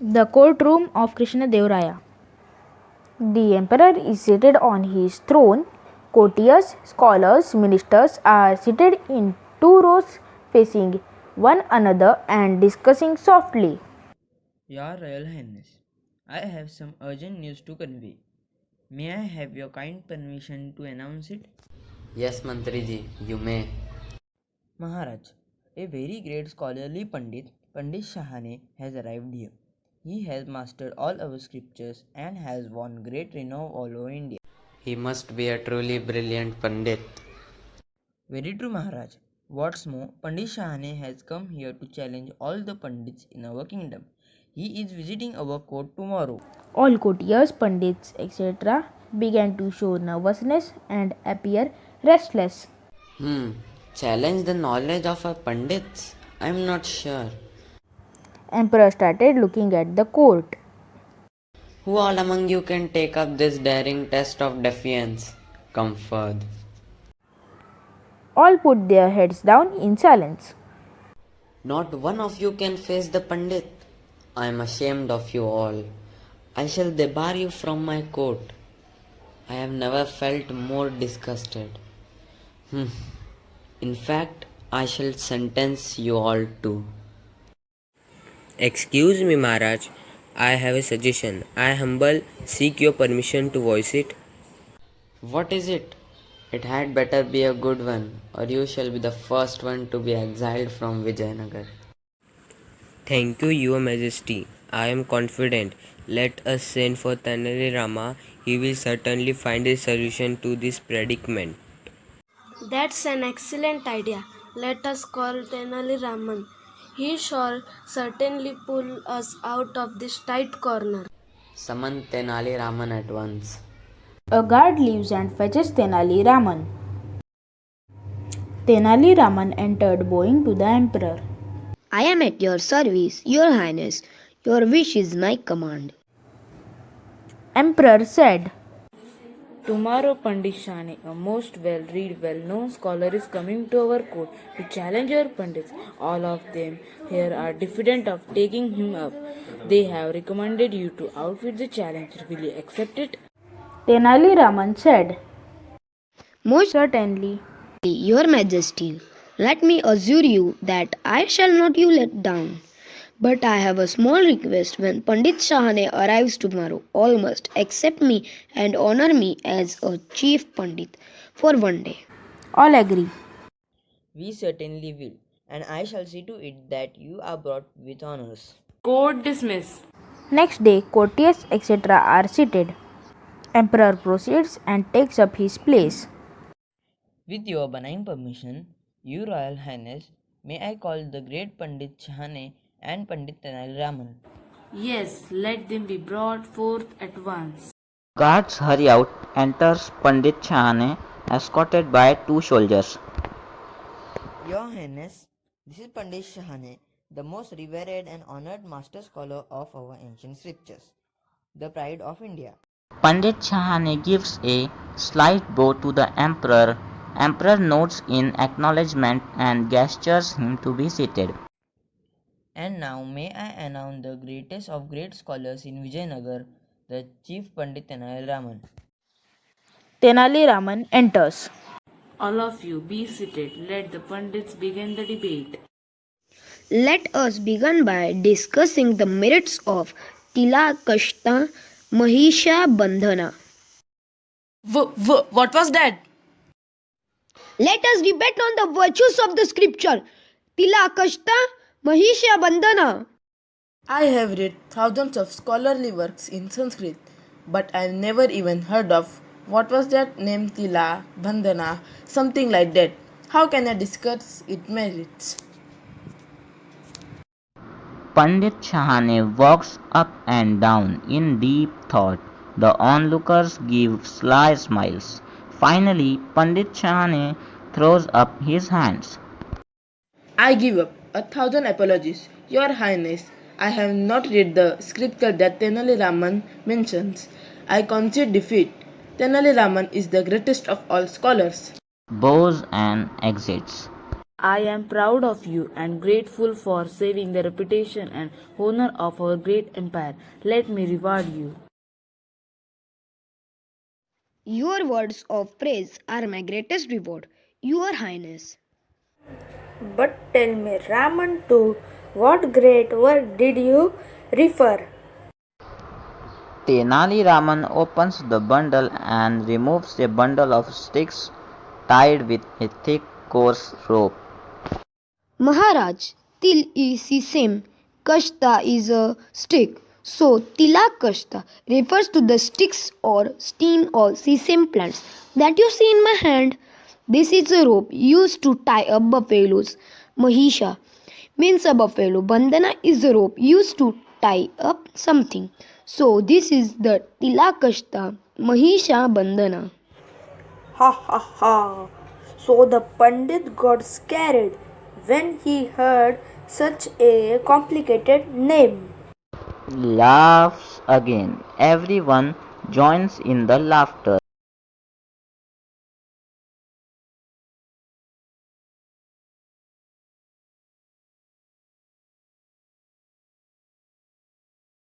The courtroom of Krishnadevaraya. The emperor is seated on his throne. Courtiers, scholars, ministers are seated in two rows facing one another and discussing softly. Your Royal Highness, I have some urgent news to convey. May I have your kind permission to announce it? Yes, Mantriji, you may. Maharaj, a very great scholarly Pandit, Pandit Shahane, has arrived here. He has mastered all our scriptures and has won great renown all over India. He must be a truly brilliant Pandit. Very true, Maharaj. What's more, Pandit Shahane has come here to challenge all the Pandits in our kingdom. He is visiting our court tomorrow. All courtiers, pandits, etc. began to show nervousness and appear restless. Challenge the knowledge of our Pandits? I'm not sure. Emperor started looking at the court. Who all among you can take up this daring test of defiance? Come forth. All put their heads down in silence. Not one of you can face the Pandit. I am ashamed of you all. I shall debar you from my court. I have never felt more disgusted. In fact, I shall sentence you all too. Excuse me, Maharaj. I have a suggestion. I humble seek your permission to voice it. What is it? It had better be a good one, or you shall be the first one to be exiled from Vijayanagar. Thank you, Your Majesty. I am confident. Let us send for Tenali Rama. He will certainly find a solution to this predicament. That's an excellent idea. Let us call Tenali Raman. He shall certainly pull us out of this tight corner. Summon Tenali Raman at once. A guard leaves and fetches Tenali Raman. Tenali Raman entered bowing to the emperor. I am at your service, Your Highness. Your wish is my command. Emperor said, Tomorrow Pandit Shahane, a most well-read, well-known scholar, is coming to our court to challenge our Pandits. All of them here are diffident of taking him up. They have recommended you to outwit the challenger. Will you accept it? Tenali Raman said, Most certainly. Your Majesty, let me assure you that I shall not you let down. But I have a small request. When Pandit Shahane arrives tomorrow, all must accept me and honor me as a chief Pandit for one day. All agree. We certainly will, and I shall see to it that you are brought with honors. Court dismiss. Next day, courtiers, etc. are seated. Emperor proceeds and takes up his place. With your benign permission, Your Royal Highness, may I call the great Pandit Shahane and Pandit Tenali Raman? Yes, let them be brought forth at once. Guards hurry out. Enters Pandit Shahane, escorted by two soldiers. Your Highness, this is Pandit Shahane, the most revered and honored master scholar of our ancient scriptures, the pride of India. Pandit Shahane gives a slight bow to the emperor. Emperor nods in acknowledgement and gestures him to be seated. And now may I announce the greatest of great scholars in Vijayanagar, the Chief Pandit Tenali Raman. Tenali Raman enters. All of you be seated. Let the Pandits begin the debate. Let us begin by discussing the merits of Tilakashta Mahisha Bandhana. What was that? Let us debate on the virtues of the scripture. Tilakashta Mahisha Bandhana. I have read thousands of scholarly works in Sanskrit, but I have never even heard of what was that name Tila, Bandhana, something like that. How can I discuss its merits? Pandit Shahane walks up and down in deep thought. The onlookers give sly smiles. Finally, Pandit Shahane throws up his hands. I give up. 1,000 apologies. Your Highness, I have not read the scripture that Tenali Raman mentions. I concede defeat. Tenali Raman is the greatest of all scholars. Bows and exits. I am proud of you and grateful for saving the reputation and honor of our great empire. Let me reward you. Your words of praise are my greatest reward, Your Highness. But tell me, Raman, to what great work did you refer? Tenali Raman opens the bundle and removes a bundle of sticks tied with a thick coarse rope. Maharaj, til is sisem, kashta is a stick. So tila kashta refers to the sticks or stem or sesame plants that you see in my hand. This is a rope used to tie up buffaloes. Mahisha means a buffalo. Bandhana is a rope used to tie up something. So this is the tilakashta Mahisha Bandhana. Ha ha ha! So the Pandit got scared when he heard such a complicated name. Laughs again. Everyone joins in the laughter.